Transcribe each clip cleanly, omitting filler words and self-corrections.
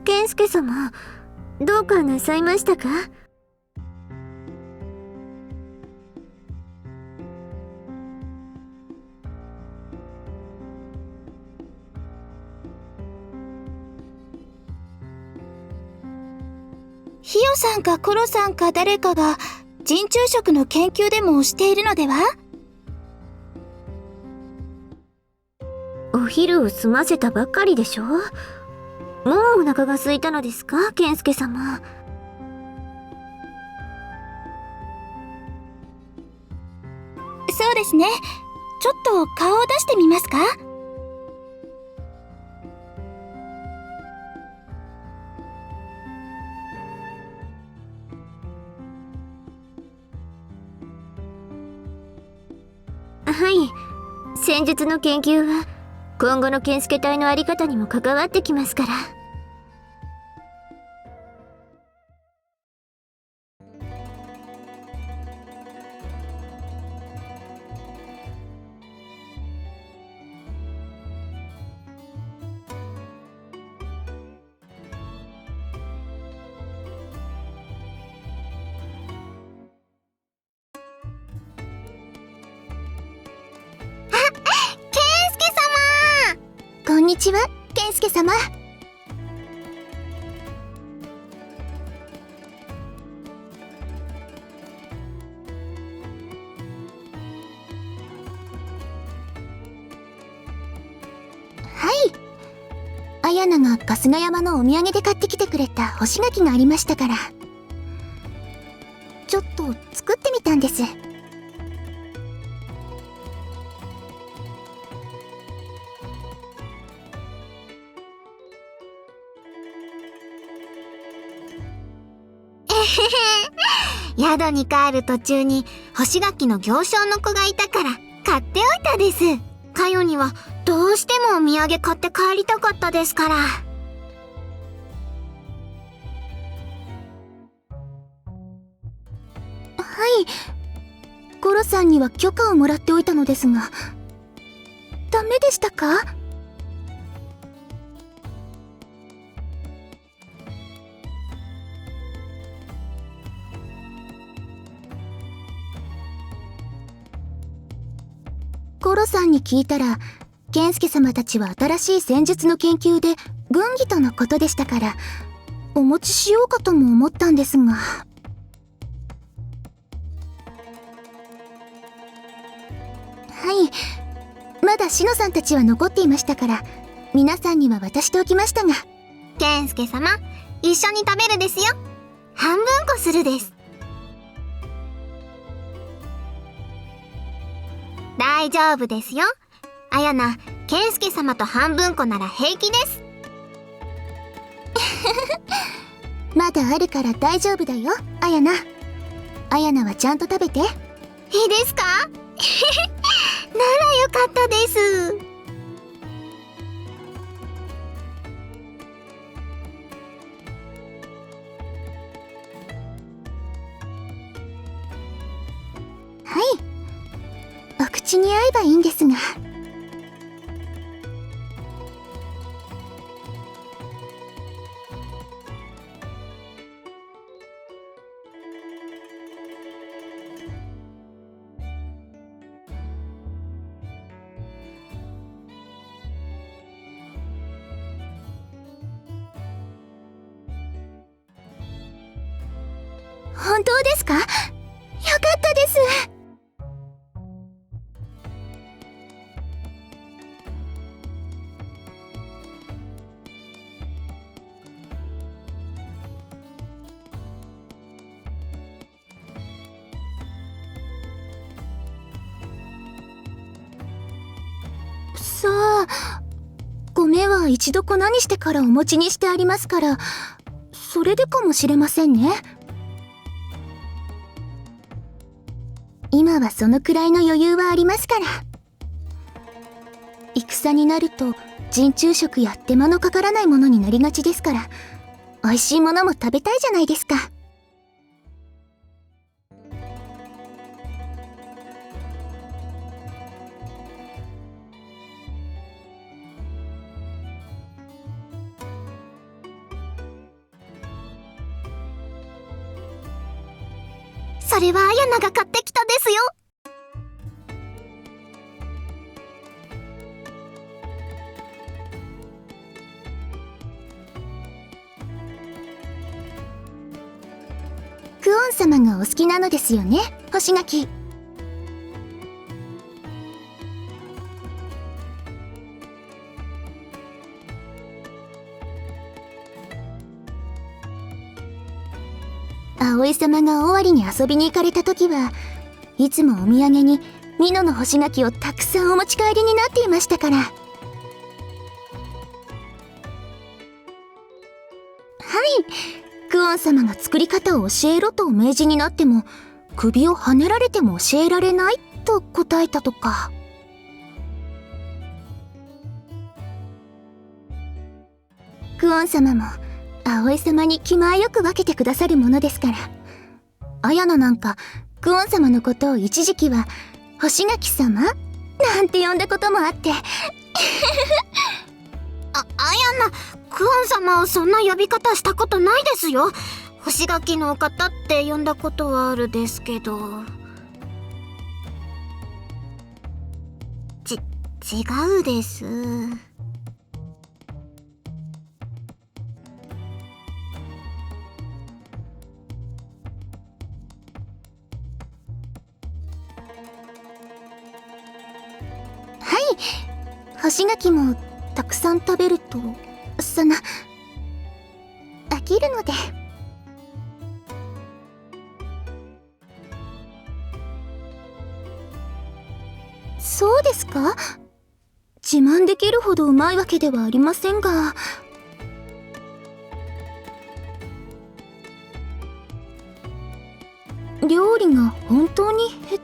健介様、どうかなさいましたか？ヒヨさんかコロさんか誰かが人中食の研究でもしているのでは？お昼を済ませたばかりでしょ？もうお腹が空いたのですか、健介様。そうですね。ちょっと顔を出してみますか？はい。戦術の研究は今後の健介隊のあり方にも関わってきますから。こんにちは、健介様。はい。あやなが春日山のお土産で買ってきてくれた干し柿がありましたから、ちょっと作ってみたんです。宿に帰る途中に干し柿の行商の子がいたから買っておいたです。かよにはどうしてもお土産買って帰りたかったですから。はい。コロさんには許可をもらっておいたのですが、ダメでしたか？コロさんに聞いたら、健介様たちは新しい戦術の研究で軍議とのことでしたから、お持ちしようかとも思ったんですが。はい。まだシノさんたちは残っていましたから、皆さんには渡しておきましたが。健介様、一緒に食べるですよ。半分こするです。大丈夫ですよ。あやな、健介様と半分こなら平気です。まだあるから大丈夫だよ、あやな。あやなはちゃんと食べて。いいですか？ならよかったです。はい。お口に合えばいいんですが。本当ですか？よかったです。さあ、米は一度粉にしてからお餅にしてありますから、それでかもしれませんね。今はそのくらいの余裕はありますから。戦になると陣中食や手間のかからないものになりがちですから、美味しいものも食べたいじゃないですか。それはあやなが買ってきたですよ。クオン様がお好きなのですよね、干し柿。葵様が尾張に遊びに行かれた時はいつもお土産に美濃の干し柿をたくさんお持ち帰りになっていましたから。はい、クオン様が作り方を教えろとお命じになっても首をはねられても教えられないと答えたとか。クオン様も葵様に気前よく分けてくださるものですから。あやななんかクオン様のことを一時期は干し柿様なんて呼んだこともあってあやな、クオン様をそんな呼び方したことないですよ。干し柿のお方って呼んだことはあるですけど。違うです。干し柿もたくさん食べると飽きるので。そうですか？自慢できるほどうまいわけではありませんが。料理が本当に下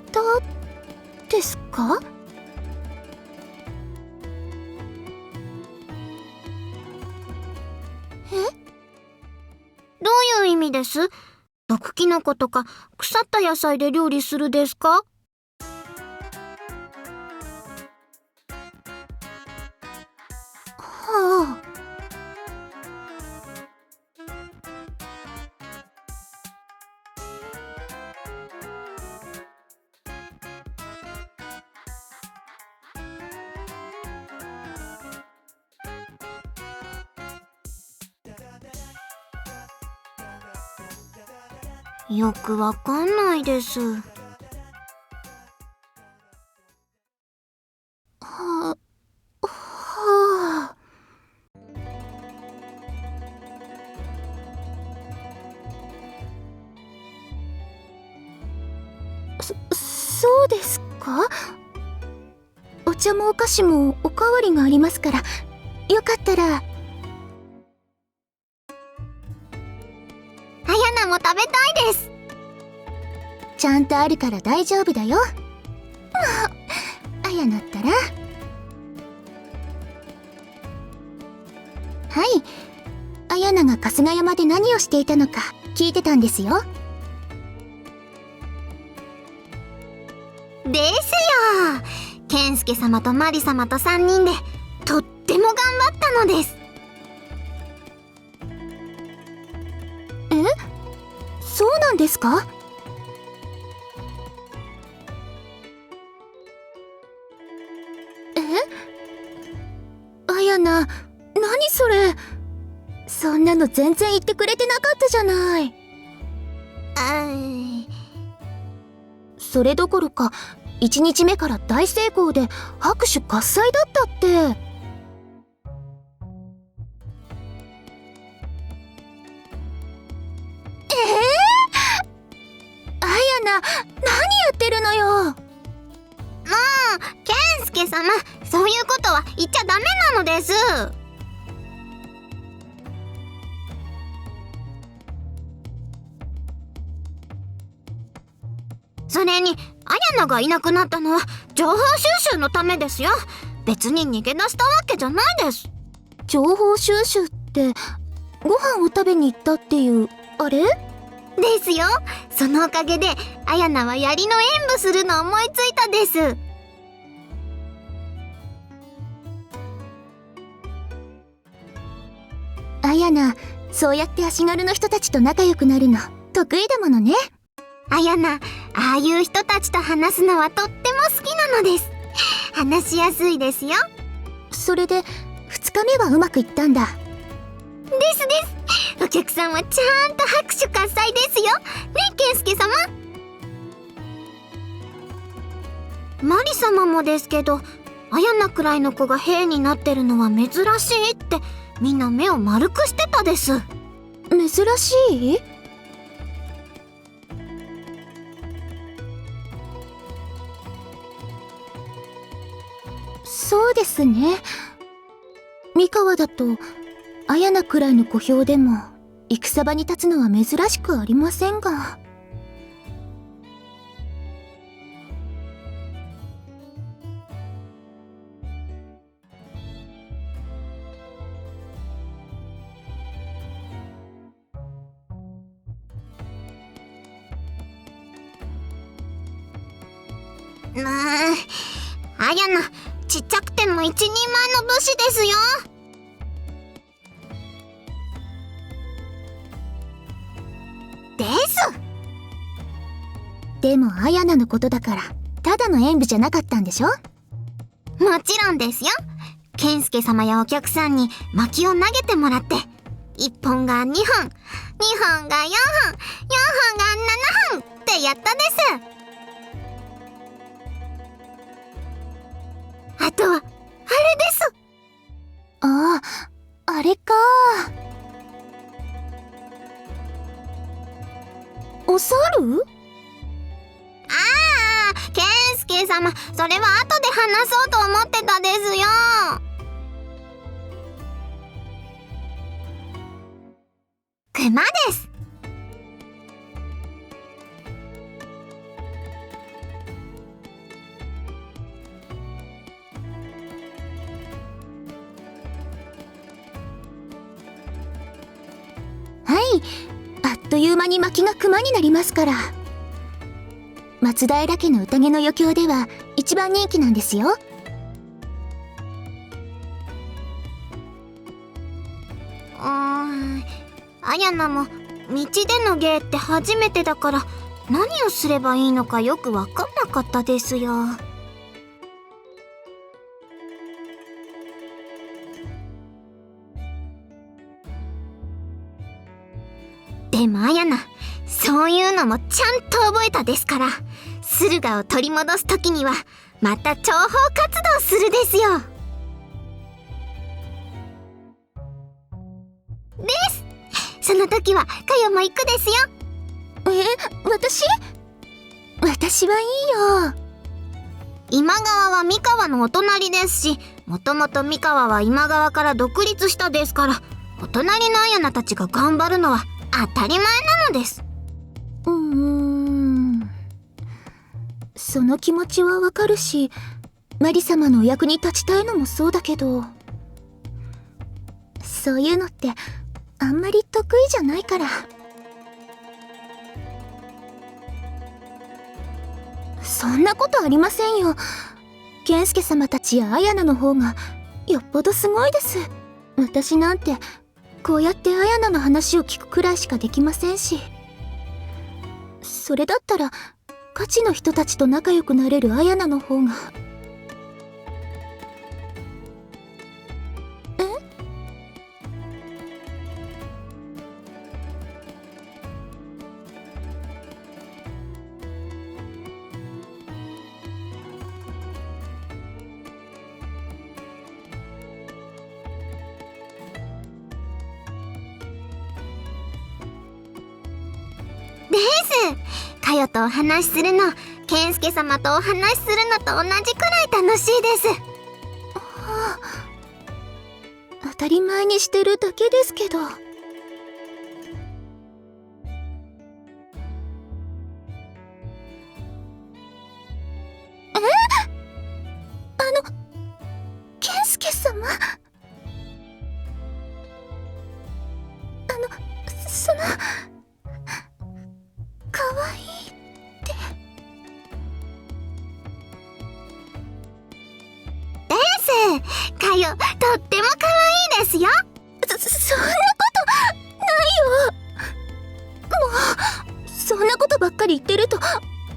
手ですか？どういう意味です？毒キノコとか腐った野菜で料理するですか？はあ。よくわかんないです。はあ。そうですか？お茶もお菓子もおかわりがありますから、よかったら。あやなも食べたいです。ちゃんとあるから大丈夫だよ。あやなったら。はい、あやなが春日山で何をしていたのか聞いてたんですよ。ですよ。健介様とマリ様と3人でとっても頑張ったのです。そうなんですか？あやな、何それ。そんなの全然言ってくれてなかったじゃない。それどころか1日目から大成功で拍手喝采だったって。あやな、何やってるのよ。もう健介様、そういうことは言っちゃダメなのです。それにあやながいなくなったのは情報収集のためですよ。別に逃げ出したわけじゃないです。情報収集ってご飯を食べに行ったっていうあれですよ。そのおかげであやなは槍の演舞するの思いついたです。あやな、そうやって足軽の人たちと仲良くなるの得意だものね。あやな、ああいう人たちと話すのはとっても好きなのです。話しやすいですよ。それで2日目はうまくいったんだ。ですです。お客さんはちゃんと拍手喝采ですよ。ねえ、健介様。マリ様もですけど、あやなくらいの子が兵になってるのは珍しいってみんな目を丸くしてたです。珍しい？そうですね。三河だとあやなくらいの小兵でも戦場に立つのは珍しくありませんが。あやな、ちっちゃくても一人前の武士ですよ。です。でもあやなのことだからただの演舞じゃなかったんでしょ？もちろんですよ。健介様やお客さんに薪を投げてもらって、1本が2本、2本が4本、4本が7本ってやったです。あとはあれです。ああ、あれか。お猿？ああ、健介様、それは後で話そうと思ってたですよ。熊です。はい、あっという間に薪が熊になりますから。松平家の宴の余興では一番人気なんですよ。あやなも道での芸って初めてだから何をすればいいのかよくわかんなかったですよ。でもあやな、そういうのもちゃんと覚えたですから、駿河を取り戻す時にはまた諜報活動するですよ。です。その時はかよも行くですよ。私はいいよ。今川は三河のお隣ですし、もともと三河は今川から独立したですから、お隣のあやなたちが頑張るのは当たり前なのです。その気持ちはわかるし、マリ様のお役に立ちたいのもそうだけど、そういうのってあんまり得意じゃないから。そんなことありませんよ。健介様たちやあやなの方がよっぽどすごいです。私なんてこうやってあやなの話を聞くくらいしかできませんし。それだったら価値の人たちと仲良くなれるあやなの方が。かよとお話しするの、健介様とお話しするのと同じくらい楽しいです。当たり前にしてるだけですけど。健介様、そのかわいいってですかよ、とってもかわいいですよ。そんなことないよ。もうそそんなことばっかり言ってると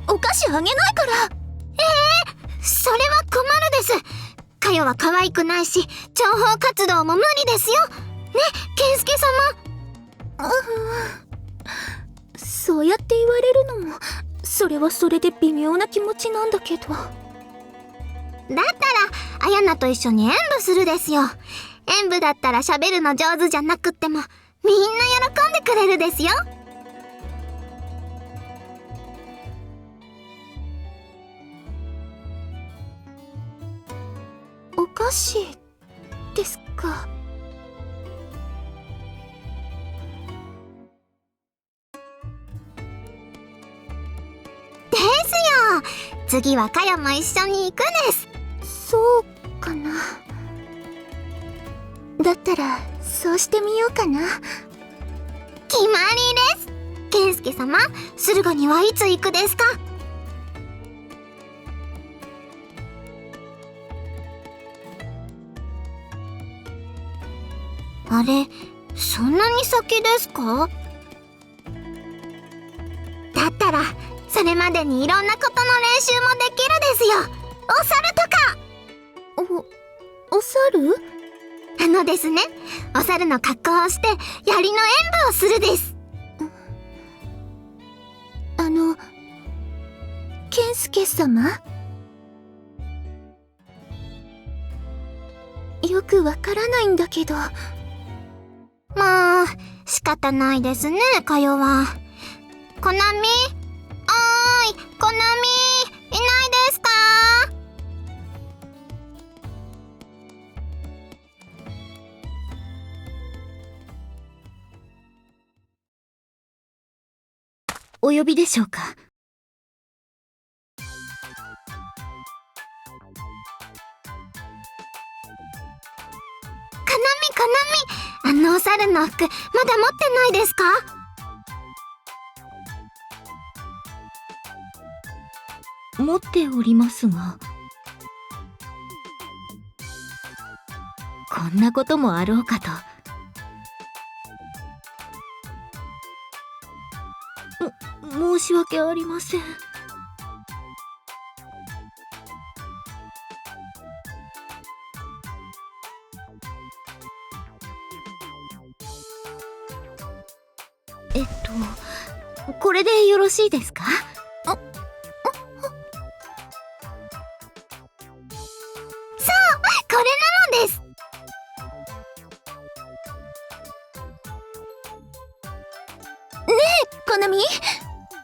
お菓子あげないから。それは困るです。かよは可愛くないし、諜報活動も無理ですよ。ね、健介様。そうやって言われるのも、それはそれで微妙な気持ちなんだけど。だったら、あやなと一緒に演舞するですよ。演舞だったら喋るの上手じゃなくっても、みんな喜んでくれるですよ。お菓子ですか。ですよ。次はかよも一緒に行くです。そうかな。だったらそうしてみようかな。決まりです。健介様、駿河にはいつ行くですか？あれ、そんなに先ですか？だったら、それまでにいろんなことの練習もできるですよ。お猿とか。お猿？ですね、お猿の格好をして、槍の演舞をするです。健介様？よくわからないんだけど。まあ、仕方ないですね、かよは。コナミ？おーい、コナミ、いないですか？お呼びでしょうか。コナミ、お猿の服、まだ持ってないですか？持っておりますが。こんなこともあろうかと。申し訳ありません。これでよろしいですか？これなのです。コナミ、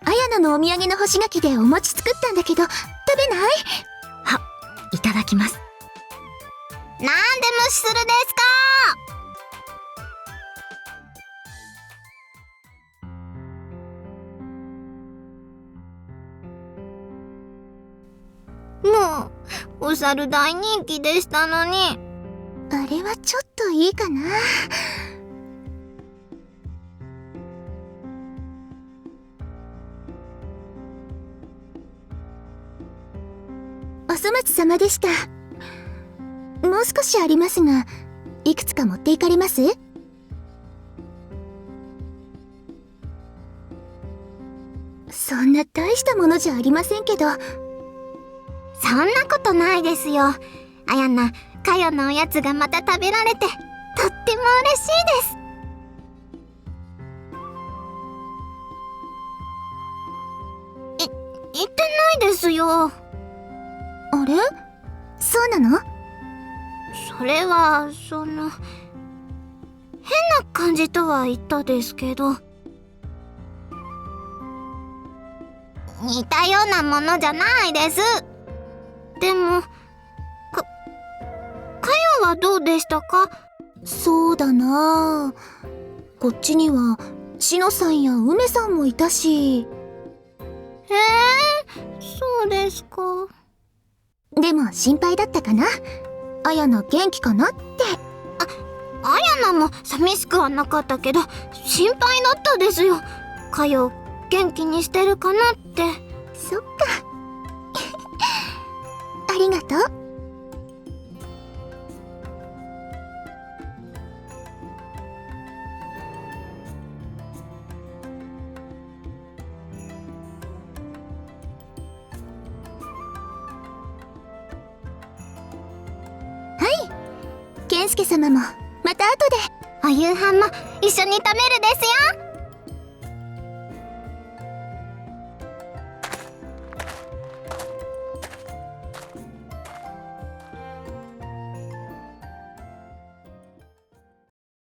あやなのお土産の干し柿でお餅作ったんだけど、食べない？いただきます。なんで無視するですか？もう、お猿大人気でしたのに。あれはちょっといいかな。おそ松様でした。もう少しありますが、いくつか持っていかれます？そんな大したものじゃありませんけど。そんなことないですよ。あやな、かよのおやつがまた食べられて、とっても嬉しいです。言ってないですよ。あれ？そうなの？それは、変な感じとは言ったですけど。似たようなものじゃないです。でも、かよはどうでしたか？そうだなあ。こっちには、しのさんや梅さんもいたし。そうですか。でも心配だったかな？あやな元気かなって。あやなも寂しくはなかったけど、心配だったですよ。かよ、元気にしてるかなって。そっか。ありがとう。健介様もまた後で。お夕飯も一緒に食べるですよ。